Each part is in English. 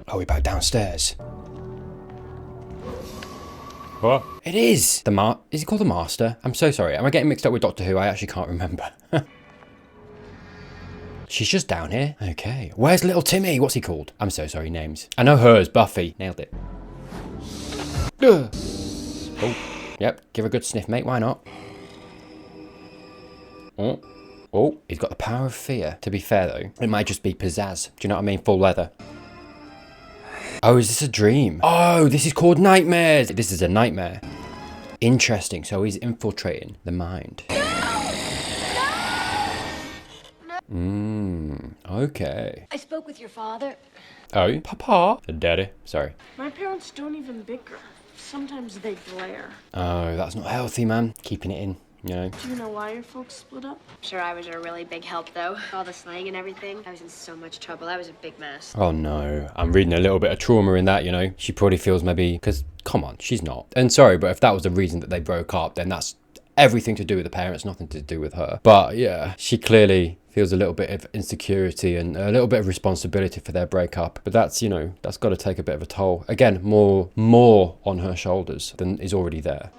Oh, we're back downstairs. What? It is! Is he called the Master? I'm so sorry. Am I getting mixed up with Doctor Who? I actually can't remember. She's just down here. Okay. Where's little Timmy? What's he called? I'm so sorry, names. I know hers, Buffy. Nailed it. Ugh. Oh, yep. Give her a good sniff, mate. Why not? Oh. Oh, he's got the power of fear. To be fair, though, it might just be pizzazz. Do you know what I mean? Full leather. Oh, is this a dream? Oh, this is called nightmares. This is a nightmare. Interesting. So he's infiltrating the mind. Okay. I spoke with your father. Oh, Papa. Daddy. Sorry. My parents don't even bicker. Sometimes they glare. Oh, that's not healthy, man. Keeping it in, you know. Do you know why your folks split up? I'm sure I was a really big help, though. All the slang and everything. I was in so much trouble. I was a big mess. Oh, no. I'm reading a little bit of trauma in that, you know. She probably feels maybe... Because, come on, she's not. And sorry, but if that was the reason that they broke up, then that's everything to do with the parents, nothing to do with her. But, yeah, she clearly feels a little bit of insecurity and a little bit of responsibility for their breakup. But that's, you know, that's got to take a bit of a toll. Again, more on her shoulders than is already there.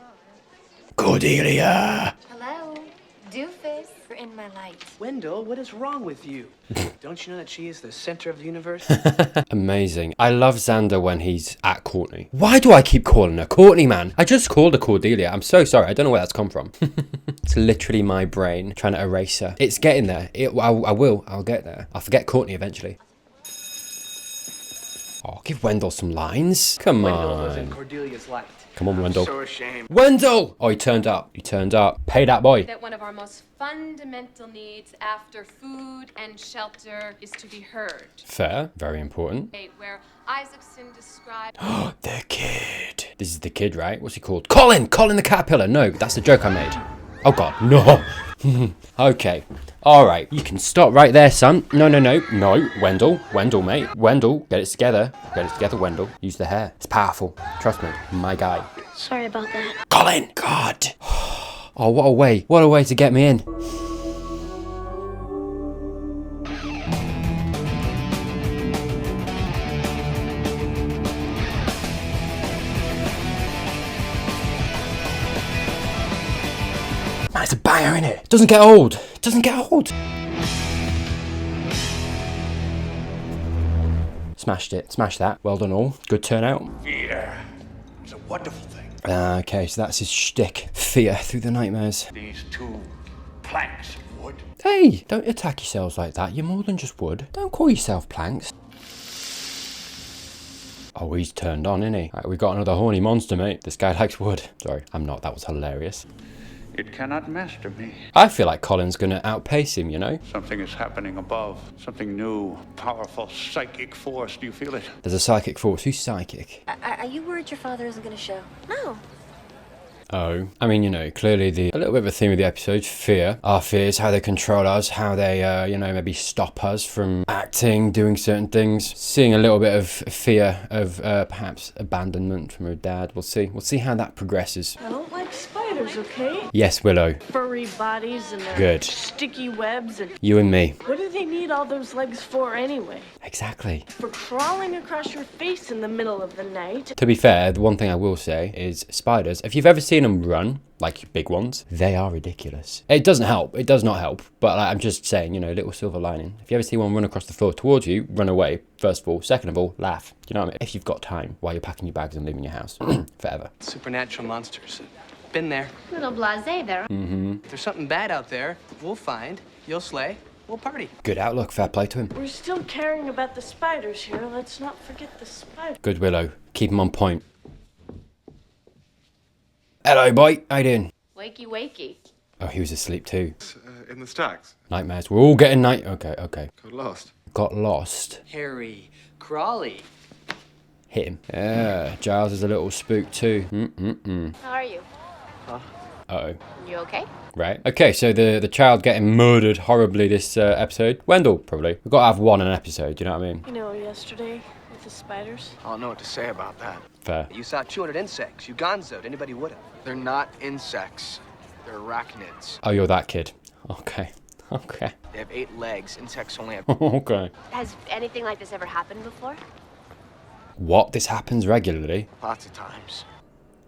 Cordelia! Hello, doofus. You're in my light. Wendell, what is wrong with you? Don't you know that she is the center of the universe? Amazing. I love Xander when he's at Courtney. Why do I keep calling her Courtney, man? I just called her Cordelia. I'm so sorry. I don't know where that's come from. It's literally my brain trying to erase her. It's getting there. I'll get there. I'll forget Courtney eventually. Oh, give Wendell some lines. Come Wendell was in on. Cordelia's light. Come on, Wendell. So ashamed. Wendell! Oh, he turned up. He turned up. Pay that boy. That one of our most fundamental needs after food and shelter is to be heard. Fair. Very important. Where Isaacson described... The kid. This is the kid, right? What's he called? Colin! Colin the caterpillar. No, that's the joke I made. Oh, God. No. Okay. All right. You can stop right there, son. No. No. Wendell, mate. Wendell, get it together. Get it together, Wendell. Use the hair. It's powerful. Trust me. My guy. Sorry about that. Colin! God. Oh, what a way. What a way to get me in. Man, it's a banger, innit? It doesn't get old. It doesn't get old. Smashed it. Smashed that. Well done all. Good turnout. Fear. It's a wonderful thing. Okay, so that's his shtick. Fear through the nightmares. These two planks of wood. Hey, don't attack yourselves like that. You're more than just wood. Don't call yourself planks. Oh, he's turned on, isn't he? Right, we've got another horny monster, mate. This guy likes wood. Sorry, I'm not. That was hilarious. It cannot master me. I feel like Colin's gonna outpace him, you know? Something is happening above. Something new, powerful, psychic force. Do you feel it? There's a psychic force. Who's psychic? Are you worried your father isn't going to show? No. Oh, I mean, you know, clearly a little bit of a theme of the episode, fear. Our fears, how they control us, how they, you know, maybe stop us from acting, doing certain things. Seeing a little bit of fear of perhaps abandonment from her dad. We'll see. We'll see how that progresses. I don't like spiders, okay? Yes, Willow. Furry bodies and their Good. sticky webs and... You and me. What do they need all those legs for anyway? Exactly. For crawling across your face in the middle of the night? To be fair, the one thing I will say is spiders, if you've ever seen them run, like big ones, they are ridiculous. It doesn't help. It does not help. But like, I'm just saying, you know, little silver lining. If you ever see one run across the floor towards you, run away, first of all. Second of all, laugh. Do you know what I mean? If you've got time while you're packing your bags and leaving your house. Forever. Supernatural monsters. Been there. Little blasé there. If there's something bad out there, we'll find. You'll slay. We'll party. Good outlook. Fair play to him. We're still caring about the spiders here. Let's not forget the spiders. Good, Willow. Keep him on point. Hello, boy. How you doing? Wakey, wakey. Oh, he was asleep too. In the stacks. Nightmares. We're all getting night. Okay. Got lost. Got lost. Harry, Crawley. Hit him. Yeah, Giles is a little spooked too. How are you? Uh-oh. You okay? Right. Okay, so the child getting murdered horribly this episode. Wendell, probably. We've got to have one an episode, do you know what I mean? You know, yesterday with the spiders. I don't know what to say about that. Fair. You saw 200 insects. You gonzoed. Anybody would have. They're not insects. They're arachnids. Oh, you're that kid. Okay. Okay. They have 8 legs. Insects only have... Okay. Has anything like this ever happened before? What? This happens regularly? Lots of times.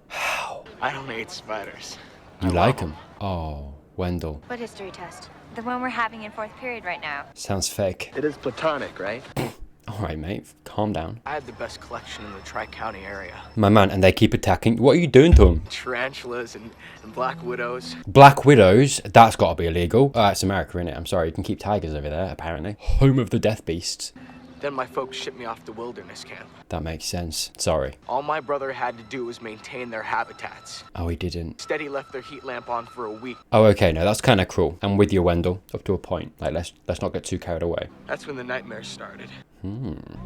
How? I don't hate spiders. You like them? Oh, Wendell. What history test? The one we're having in 4th period right now. Sounds fake. It is platonic, right? Alright, mate. Calm down. I had the best collection in the Tri-County area. My man, and they keep attacking. What are you doing to them? Tarantulas and black widows. Black widows? That's got to be illegal. It's America, innit? I'm sorry. You can keep tigers over there, apparently. Home of the death beasts. Then my folks shipped me off to wilderness camp. That makes sense. Sorry. All my brother had to do was maintain their habitats. Oh, he didn't. Instead, he left their heat lamp on for a week. Oh, okay. No, that's kind of cruel. I'm with you, Wendell. Up to a point. Like, let's not get too carried away. That's when the nightmares started.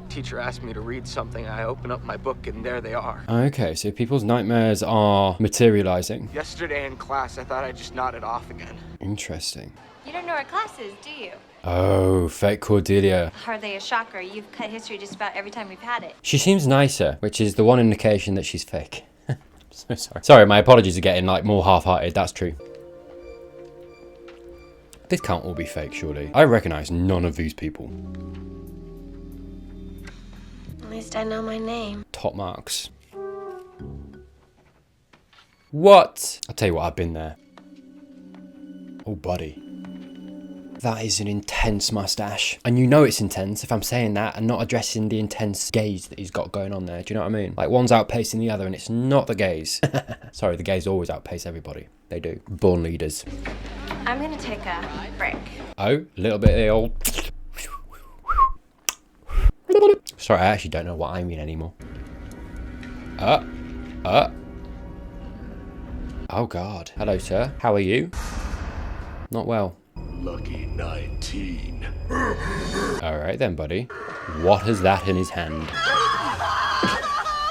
Teacher asked me to read something. I open up my book, and there they are. Okay, so people's nightmares are materializing. Yesterday in class, I thought I just nodded off again. Interesting. You don't know our classes, do you? Oh, fake Cordelia. Hardly a shocker. You've cut history just about every time we've had it. She seems nicer, which is the one indication that she's fake. So sorry. Sorry, my apologies are getting like more half-hearted. That's true. This can't all be fake, surely. I recognize none of these people. At least I know my name. Top marks. What? I'll tell you what, I've been there. Oh, buddy. That is an intense mustache. And you know it's intense if I'm saying that and not addressing the intense gaze that he's got going on there. Do you know what I mean? Like one's outpacing the other and it's not the gaze. Sorry, the gays always outpace everybody. They do. Born leaders. I'm gonna take a break. Oh, a little bit of the old... Sorry, I actually don't know what I mean anymore. Oh God. Hello, sir. How are you? Not well. Lucky 19. All right then, buddy. What is that in his hand?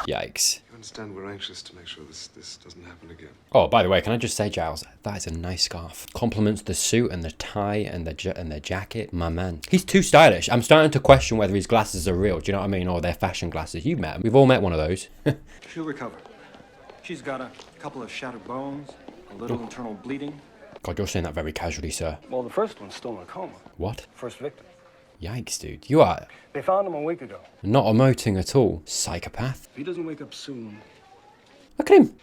Yikes. You understand we're anxious to make sure this doesn't happen again. Oh, by the way, can I just say, Giles, that is a nice scarf. Compliments the suit and the tie and the jacket. My man. He's too stylish. I'm starting to question whether his glasses are real. Do you know what I mean? Or they're fashion glasses. You've met him. We've all met one of those. She'll recover. She's got a couple of shattered bones, a little internal bleeding. God, you're saying that very casually, sir. Well, the first one's still in a coma. What? First victim. Yikes, dude. You are They found him a week ago. not emoting at all. Psychopath. If he doesn't wake up soon, Look at him.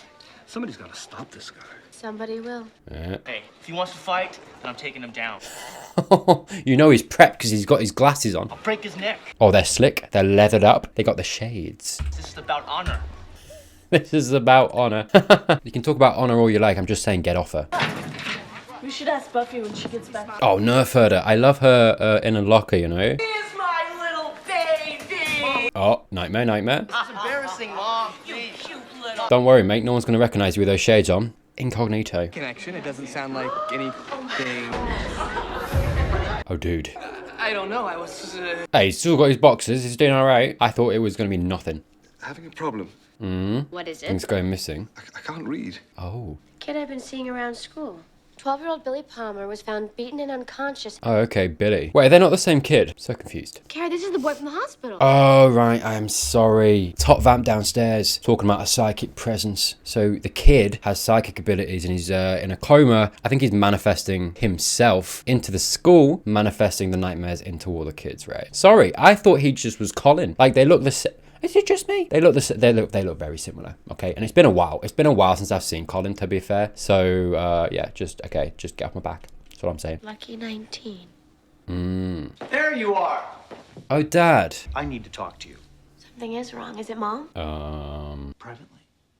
somebody's got to stop this guy. Somebody will. Hey, if he wants to fight, then I'm taking him down. You know he's prepped because he's got his glasses on. I'll break his neck. Oh, they're slick. They're leathered up. They got the shades. This is about honor. This is about honor. You can talk about honor all you like. I'm just saying get off her. We should ask Buffy when she gets back. Oh, nerf her. I love her in a locker, you know. Here's my little baby. Oh, nightmare, nightmare. It's embarrassing, Mom. Please. Cute little. Don't worry, mate. No one's going to recognize you with those shades on. Incognito. Connection, it doesn't sound like anything. Oh, dude. I don't know, I was... Hey, he's still got his boxes. He's doing all right. I thought it was going to be nothing. Having a problem. What is Things it? going missing. I can't read. Oh. Kid I've been seeing around school. 12-year-old Billy Palmer was found beaten and unconscious. Oh, okay, Billy. Wait, they're not the same kid. So confused. Kara, this is the boy from the hospital. Oh, right. I am sorry. Top vamp downstairs. Talking about a psychic presence. So the kid has psychic abilities and he's in a coma. I think he's manifesting himself into the school, manifesting the nightmares into all the kids, right? Sorry. I thought he just was Colin. Like, they look the same. Is it just me? They look they look very similar. Okay, and it's been a while. It's been a while since I've seen Colin, to be fair. So yeah, just get off my back. That's what I'm saying. Lucky 19. There you are. Oh, Dad. I need to talk to you. Something is wrong. Is it Mom? Privately.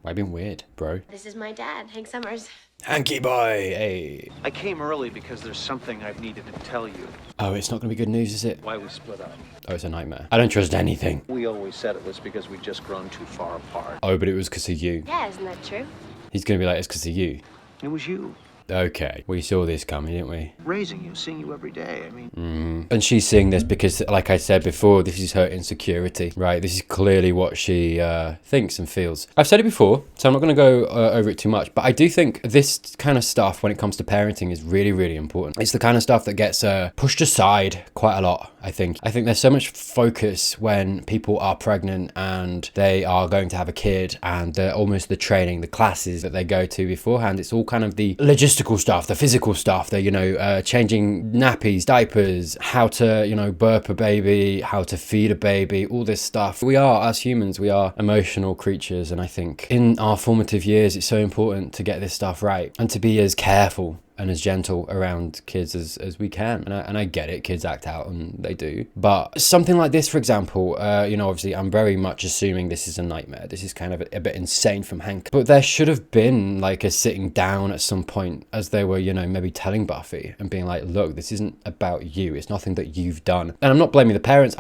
I've been weird, bro. This is my dad, Hank Summers. Hanky boy, hey. I came early because there's something I've needed to tell you. Oh, it's not gonna be good news, is it? Why we split up. Oh, it's a nightmare. I don't trust anything. We always said it was because we'd just grown too far apart. Oh, but it was because of you. Yeah, isn't that true? He's gonna be like, it's because of you. It was you. Okay, we saw this coming, didn't we? Raising you, seeing you every day. I mean... And she's seeing this because, like I said before, this is her insecurity, right? This is clearly what she thinks and feels. I've said it before, so I'm not going to go over it too much, but I do think this kind of stuff when it comes to parenting is really, really important. It's the kind of stuff that gets pushed aside quite a lot I think there's so much focus when people are pregnant and they are going to have a kid, and almost the training, the classes that they go to beforehand. It's all kind of the logistical stuff, the physical stuff, the, you know, changing nappies, diapers, how to, you know, burp a baby, how to feed a baby, all this stuff. We are, as humans, we are emotional creatures, and I think in our formative years it's so important to get this stuff right and to be as careful and as gentle around kids as we can. And I get it, kids act out, and they do. But something like this, for example, you know, obviously I'm very much assuming this is a nightmare. This is kind of a bit insane from Hank. But there should have been like a sitting down at some point as they were, you know, maybe telling Buffy and being like, look, this isn't about you. It's nothing that you've done. And I'm not blaming the parents.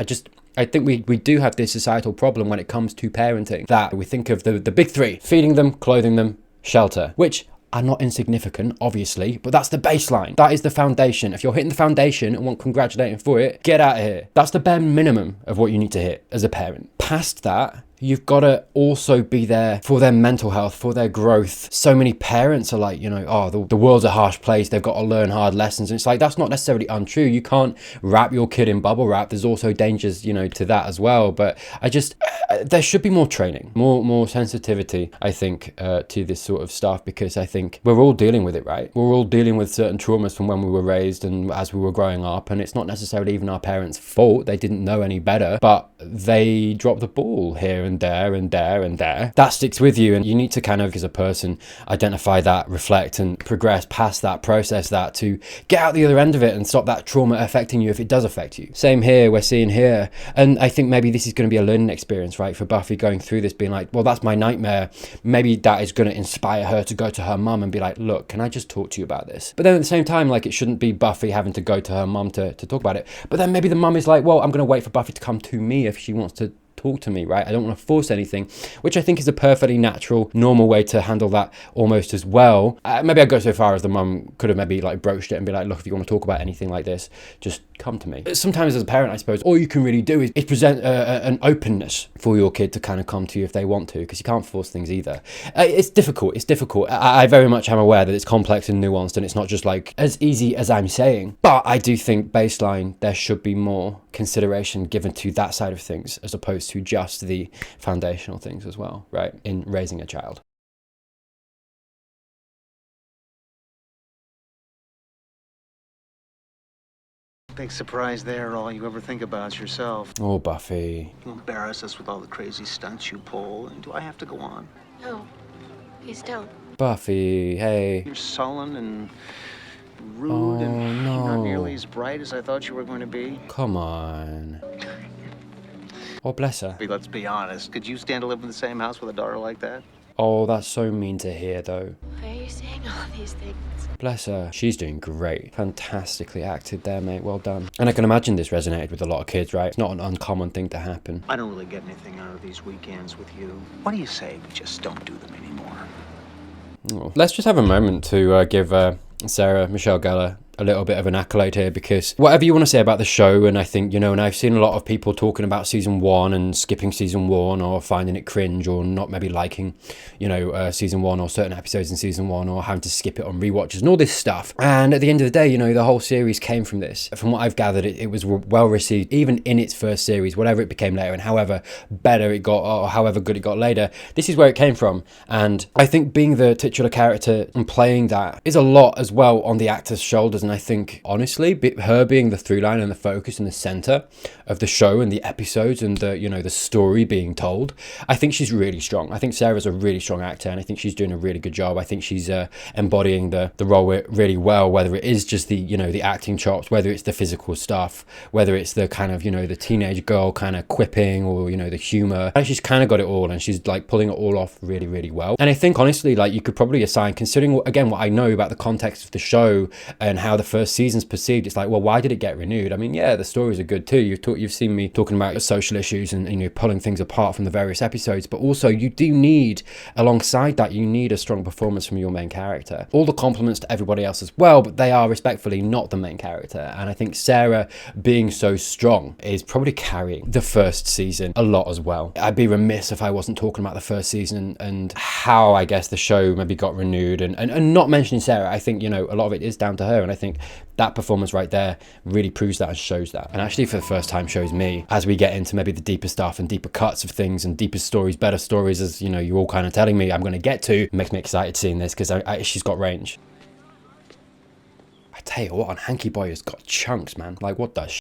I think we do have this societal problem when it comes to parenting, that we think of the big three: feeding them, clothing them, shelter, which are not insignificant, obviously, but that's the baseline. That is the foundation. If you're hitting the foundation and want congratulating for it, get out of here. That's the bare minimum of what you need to hit as a parent. Past that, you've got to also be there for their mental health, for their growth. So many parents are like, you know, oh, the world's a harsh place. They've got to learn hard lessons. And it's like, that's not necessarily untrue. You can't wrap your kid in bubble wrap. There's also dangers, you know, to that as well. But there should be more training, more sensitivity, I think, to this sort of stuff, because I think we're all dealing with it, right? We're all dealing with certain traumas from when we were raised and as we were growing up. And it's not necessarily even our parents' fault. They didn't know any better, but they dropped the ball here and there and there and there. That sticks with you, and you need to kind of, as a person, identify that, reflect, and progress past that, process that, to get out the other end of it and stop that trauma affecting you if it does affect you. Same here, we're seeing here. And I think maybe this is going to be a learning experience, right, for Buffy, going through this, being like, well, that's my nightmare. Maybe that is going to inspire her to go to her mum and be like, look, can I just talk to you about this? But then at the same time, like, it shouldn't be Buffy having to go to her mum to talk about it. But then maybe the mum is like, well, I'm going to wait for Buffy to come to me if she wants to talk to me, right? I don't want to force anything, which I think is a perfectly natural, normal way to handle that almost as well. Maybe I'd go so far as the mum could have maybe like broached it and be like, look, if you want to talk about anything like this, just come to me. Sometimes as a parent, I suppose, all you can really do is present an openness for your kid to kind of come to you if they want to, because you can't force things either. It's difficult. I very much am aware that it's complex and nuanced, and it's not just like as easy as I'm saying. But I do think baseline, there should be more consideration given to that side of things as opposed to just the foundational things as well, right, in raising a child. Big surprise there. All you ever think about is yourself. Oh, Buffy. You embarrass us with all the crazy stunts you pull, and do I have to go on? No, please don't. Buffy, hey. You're sullen and rude and no. not nearly as bright as I thought you were going to be. Come on. Oh, bless her. Let's be honest. Could you stand to live in the same house with a daughter like that? Oh, that's so mean to hear, though. Why are you saying all these things? Bless her. She's doing great. Fantastically acted there, mate. Well done. And I can imagine this resonated with a lot of kids, right? It's not an uncommon thing to happen. I don't really get anything out of these weekends with you. What do you say we just don't do them anymore? Oh. Let's just have a moment to give Sarah Michelle Gellar a little bit of an accolade here, because whatever you want to say about the show, and I think, you know, and I've seen a lot of people talking about season 1 and skipping season 1 or finding it cringe or not maybe liking, you know, season 1 or certain episodes in season 1 or having to skip it on rewatches and all this stuff. And at the end of the day, you know, the whole series came from this. From what I've gathered, it was well received, even in its first series, whatever it became later and however better it got or however good it got later. This is where it came from. And I think being the titular character and playing that is a lot as well on the actor's shoulders. And I think, honestly, her being the through line and the focus and the center of the show and the episodes and the, you know, the story being told, I think she's really strong. I think Sarah's a really strong actor, and I think she's doing a really good job. I think she's embodying the role really well, whether it is just the, you know, the acting chops, whether it's the physical stuff, whether it's the kind of, you know, the teenage girl kind of quipping or, you know, the humor. She's kind of got it all, and she's like pulling it all off really, really well. And I think, honestly, like, you could probably assign, considering, again, what I know about the context of the show and how the first season's perceived, it's like, well, why did it get renewed? I mean, yeah, the stories are good too. You've seen me talking about social issues and, you know, pulling things apart from the various episodes, but also you do need, alongside that, you need a strong performance from your main character. All the compliments to everybody else as well, but they are respectfully not the main character. And I think Sarah being so strong is probably carrying the first season a lot as well. I'd be remiss if I wasn't talking about the first season and how I guess the show maybe got renewed and not mentioning Sarah. I think, you know, a lot of it is down to her, and I think that performance right there really proves that and shows that. And actually for the first time shows me, as we get into maybe the deeper stuff and deeper cuts of things and deeper stories, better stories, as you know, you're all kind of telling me I'm going to get to, it makes me excited seeing this because she's got range. I tell you what, Hanky Boy has got chunks, man. Like, what the shit?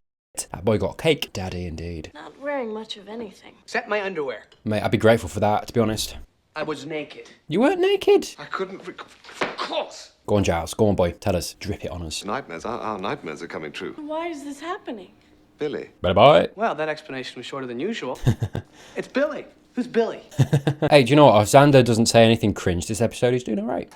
That boy got cake. Daddy indeed. Not wearing much of anything. Except my underwear. Mate, I'd be grateful for that, to be honest. I was naked. You weren't naked? I couldn't. Of course. Go on, Giles. Go on, boy. Tell us. Drip it on us. Nightmares. Our nightmares are coming true. Why is this happening? Billy. Bye-bye. Well, that explanation was shorter than usual. It's Billy. Who's Billy? Hey, do you know what? If Xander doesn't say anything cringe this episode, he's doing all right.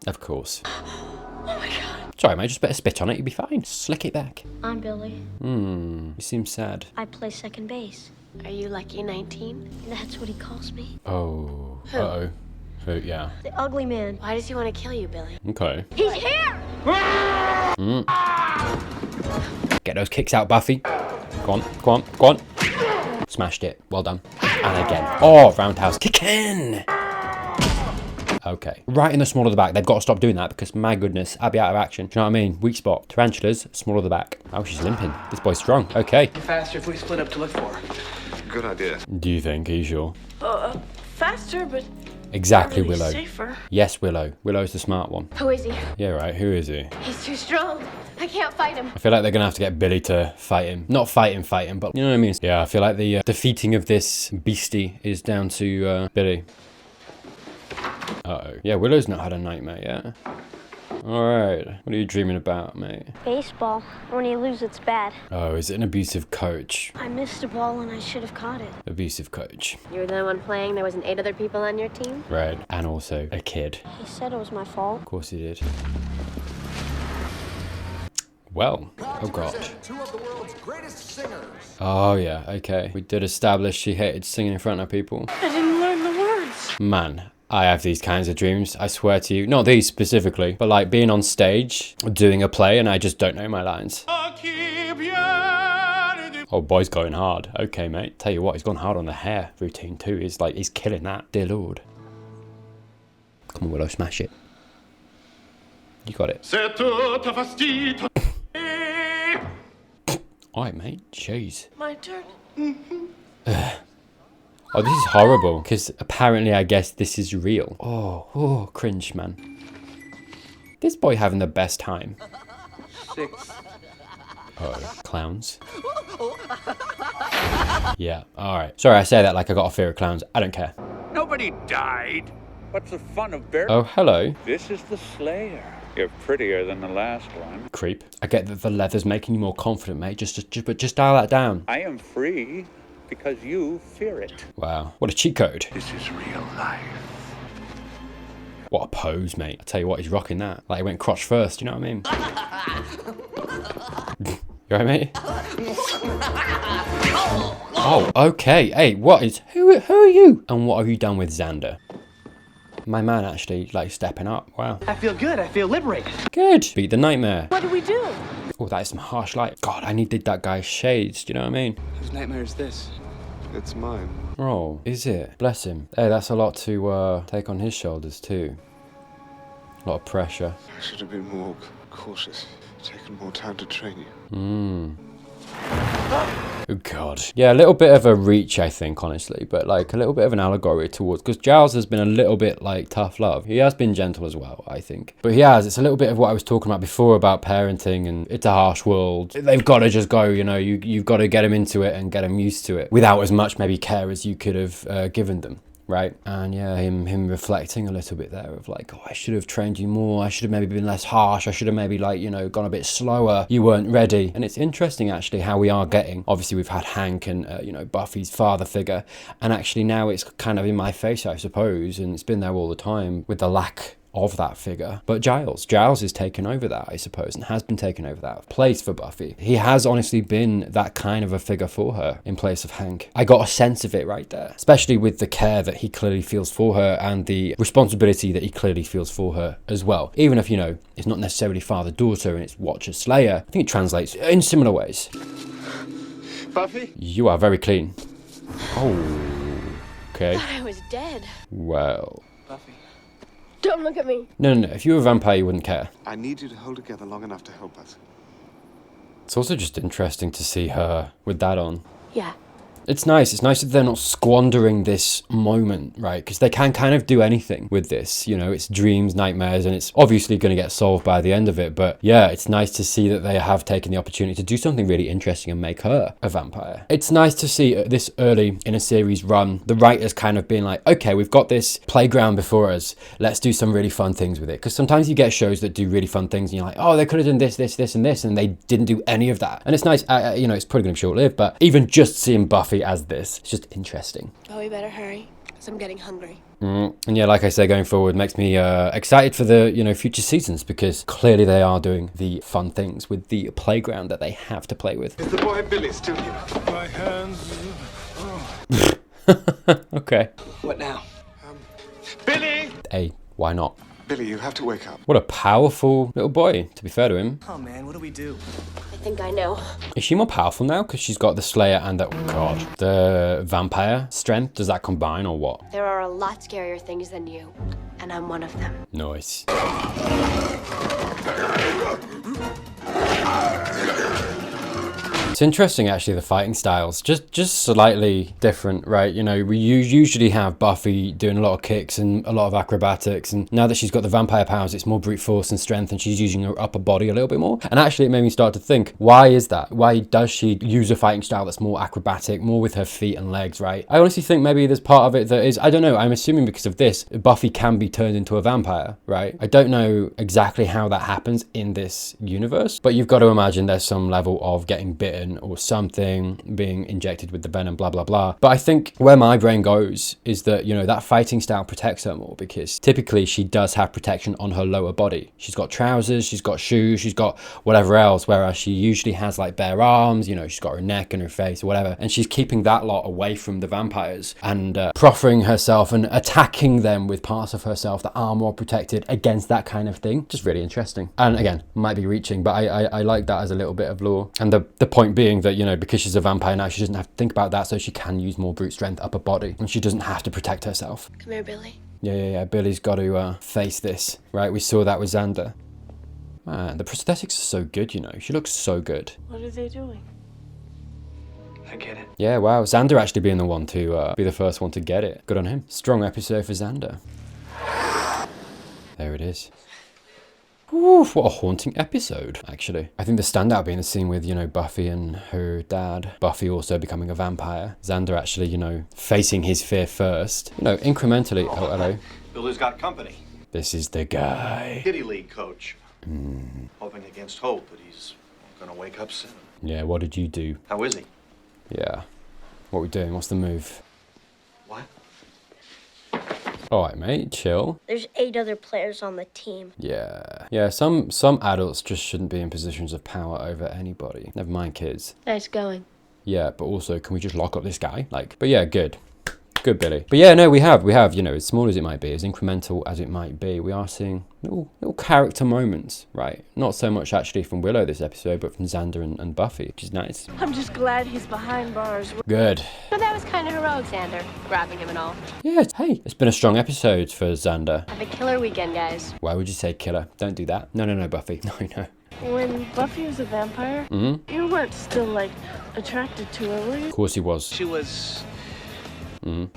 Of course. Oh my God. Sorry, mate. Just better spit on it. You'll be fine. Slick it back. I'm Billy. You seem sad. I play second base. Are you lucky 19? That's what he calls me. Oh. Who? Uh-oh. Who? Yeah. The ugly man. Why does he want to kill you, Billy? Okay. He's here! Get those kicks out, Buffy. Go on. Go on. Go on. Smashed it. Well done. And again. Oh, roundhouse kick in. Okay. Right in the small of the back. They've got to stop doing that because, my goodness, I'd be out of action. Do you know what I mean? Weak spot. Tarantulas, small of the back. Oh, she's limping. This boy's strong. Okay. Faster if we split up to look for her. Good idea. Do you think? Are you sure? Faster, but Exactly, really Willow. safer. Yes, Willow. Willow's the smart one. Who is he? Yeah, right. Who is he? He's too strong. I can't fight him. I feel like they're going to have to get Billy to fight him. Not fight him, but you know what I mean? Yeah, I feel like the defeating of this beastie is down to Billy. Uh-oh. Yeah, Willow's not had a nightmare yet. Alright. What are you dreaming about, mate? Baseball. When you lose, it's bad. Oh, is it an abusive coach? I missed a ball and I should have caught it. Abusive coach. You were the one playing. There wasn't 8 other people on your team? Right. And also a kid. He said it was my fault. Of course he did. Well, oh god. Two of the world's greatest singers. Oh yeah, okay. We did establish she hated singing in front of people. I didn't learn the words. Man, I have these kinds of dreams, I swear to you. Not these specifically, but like being on stage, doing a play, and I just don't know my lines. Oh, boy's going hard. Okay, mate. Tell you what, he's gone hard on the hair routine too. He's like, he's killing that. Dear Lord. Come on, Willow, smash it. You got it. Alright, mate. Jeez. My turn. Oh, this is horrible, because apparently I guess this is real. Oh, cringe, man. This boy having the best time. 6. Oh, clowns. Yeah, alright. Sorry, I say that like I got a fear of clowns. I don't care. Nobody died. What's the fun of burying? Oh, hello. This is the Slayer. You're prettier than the last one. Creep. I get that the leather's making you more confident, mate. But just dial that down. I am free because you fear it. Wow. What a cheat code. This is real life. What a pose, mate. I tell you what, he's rocking that. Like he went crotch first, you know what I mean? You alright, mate? Oh, okay. Hey, what is... Who are you? And what have you done with Xander? My man actually, like, stepping up. Wow. I feel good. I feel liberated. Good. Beat the nightmare. What do we do? Oh, that is some harsh light. God, I needed that guy's shades. Do you know what I mean? Whose nightmare is this? It's mine. Oh, is it? Bless him. Hey, that's a lot to take on his shoulders too. A lot of pressure. I should have been more cautious. Taken more time to train you. Oh god. Yeah, a little bit of a reach, I think, honestly, but like a little bit of an allegory towards, because Giles has been a little bit like tough love. He has been gentle as well, I think. But it's a little bit of what I was talking about before about parenting, and it's a harsh world. They've got to just go, you know, you've got to get them into it and get them used to it without as much maybe care as you could have given them. Right, and yeah, him reflecting a little bit there of like, oh, I should have trained you more. I should have maybe been less harsh. I should have maybe, like, you know, gone a bit slower. You weren't ready. And it's interesting actually how we are getting. Obviously, we've had Hank and you know, Buffy's father figure, and actually now it's kind of in my face, I suppose, and it's been there all the time with the lack of that figure. But Giles is taken over that, I suppose, and has been taken over that place for Buffy. He has honestly been that kind of a figure for her in place of Hank. I got a sense of it right there, especially with the care that he clearly feels for her and the responsibility that he clearly feels for her as well. Even if, you know, it's not necessarily father-daughter and it's Watcher-Slayer, I think it translates in similar ways. Buffy? You are very clean. Oh, okay. I thought I was dead. Well. Buffy. Don't look at me. No, no, no. If you were a vampire, you wouldn't care. I need you to hold together long enough to help us. It's also just interesting to see her with that on. Yeah. It's nice. It's nice that they're not squandering this moment, right? Because they can kind of do anything with this. You know, it's dreams, nightmares, and it's obviously going to get solved by the end of it. But yeah, it's nice to see that they have taken the opportunity to do something really interesting and make her a vampire. It's nice to see this early in a series run, the writers kind of being like, okay, we've got this playground before us. Let's do some really fun things with it. Because sometimes you get shows that do really fun things and you're like, oh, they could have done this, this, this, and this. And they didn't do any of that. And it's nice, you know, it's probably going to be short-lived. But even just seeing Buffy as this, it's just interesting. Oh, we better hurry, because I'm getting hungry. And yeah, like I say, going forward makes me excited for the, you know, future seasons, because clearly they are doing the fun things with the playground that they have to play with. Is the boy Billy still here? My hands. Okay. What now? Billy! Hey, why not? Billy, you have to wake up. What a powerful little boy, to be fair to him. Oh man, what do we do? I think I know. Is she more powerful now? Because she's got the Slayer and the, oh god, the vampire strength. Does that combine or what? There are a lot scarier things than you, and I'm one of them. Nice. It's interesting, actually, the fighting styles, just slightly different, right? You know, we usually have Buffy doing a lot of kicks and a lot of acrobatics, and now that she's got the vampire powers, it's more brute force and strength, and she's using her upper body a little bit more. And actually, it made me start to think, why is that? Why does she use a fighting style that's more acrobatic, more with her feet and legs, right? I honestly think maybe there's part of it that is, I don't know, I'm assuming because of this, Buffy can be turned into a vampire, right? I don't know exactly how that happens in this universe, but you've got to imagine there's some level of getting bitten or something, being injected with the venom, blah blah blah. But I think where my brain goes is that, you know, that fighting style protects her more, because typically she does have protection on her lower body. She's got trousers, she's got shoes, she's got whatever else, whereas she usually has like bare arms, you know, she's got her neck and her face or whatever, and she's keeping that lot away from the vampires and proffering herself and attacking them with parts of herself that are more protected against that kind of thing. Just really interesting. And again, might be reaching, but I like that as a little bit of lore. And the point being that, you know, because she's a vampire now, she doesn't have to think about that, so she can use more brute strength upper body, and she doesn't have to protect herself. Come here, Billy. Yeah. Billy's got to face this, right? We saw that with Xander. Man, the prosthetics are so good, you know. She looks so good. What are they doing? I get it. Yeah, wow. Xander actually being the one to be the first one to get it. Good on him. Strong episode for Xander. There it is. Oof, what a haunting episode, actually. I think the standout being the scene with, you know, Buffy and her dad. Buffy also becoming a vampire. Xander actually, you know, facing his fear first. You know, incrementally. Oh, hello. Billy's got company. This is the guy. Kitty League coach. Hoping against hope that he's gonna wake up soon. Yeah, what did you do? How is he? Yeah. What are we doing? What's the move? What? All right, mate, chill. There's 8 other players on the team. Yeah, some adults just shouldn't be in positions of power over anybody. Never mind kids. Nice going. Yeah, but also, can we just lock up this guy? Like, but yeah, good, Billy. But yeah, no, we have, you know, as small as it might be, as incremental as it might be, we are seeing little character moments, right? Not so much actually from Willow this episode, but from Xander and Buffy, which is nice. I'm just glad he's behind bars. Good. But that was kind of heroic, Xander, grabbing him and all. Yeah, hey, it's been a strong episode for Xander. Have a killer weekend, guys. Why would you say killer? Don't do that. No, Buffy. No. When Buffy was a vampire, you weren't still, like, attracted to her, were you? Of course he was. She was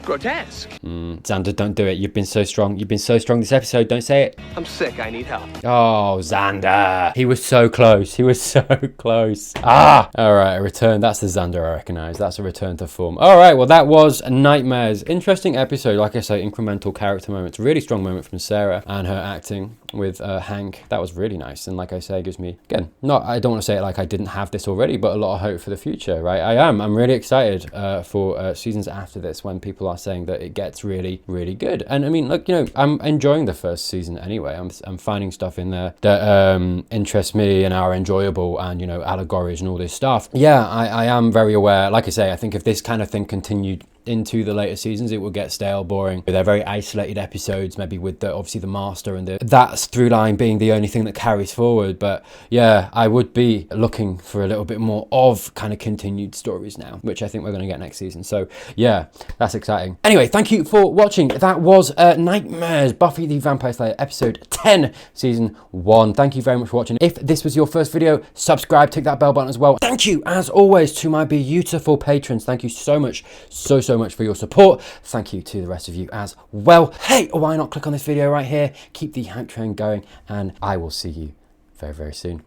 grotesque. Xander, don't do it. You've been so strong. You've been so strong this episode. Don't say it. I'm sick. I need help. Oh, Xander. He was so close. He was so close. Ah! All right, a return. That's the Xander I recognize. That's a return to form. All right, well, that was Nightmares. Interesting episode. Like I say, incremental character moments. Really strong moment from Sarah and her acting with Hank. That was really nice. And like I say, it gives me, again, I don't want to say it like I didn't have this already, but a lot of hope for the future, right? I'm really excited for seasons after this, when people are saying that it gets really, really good. And I mean, look, you know, I'm enjoying the first season anyway. I'm finding stuff in there that interests me and are enjoyable, and, you know, allegories and all this stuff. Yeah, I am very aware. Like I say, I think if this kind of thing continued into the later seasons, it will get stale, boring. They're very isolated episodes, maybe with the, obviously the Master and that through line being the only thing that carries forward. But yeah, I would be looking for a little bit more of kind of continued stories now, which I think we're going to get next season. So yeah, that's exciting. Anyway, thank you for watching. That was Nightmares, Buffy the Vampire Slayer, episode 10, season 1. Thank you very much for watching. If this was your first video, subscribe, tick that bell button as well. Thank you, as always, to my beautiful patrons. Thank you so much, so much for your support. Thank you to the rest of you as well. Hey, why not click on this video right here? Keep the hype train going, and I will see you very, very soon.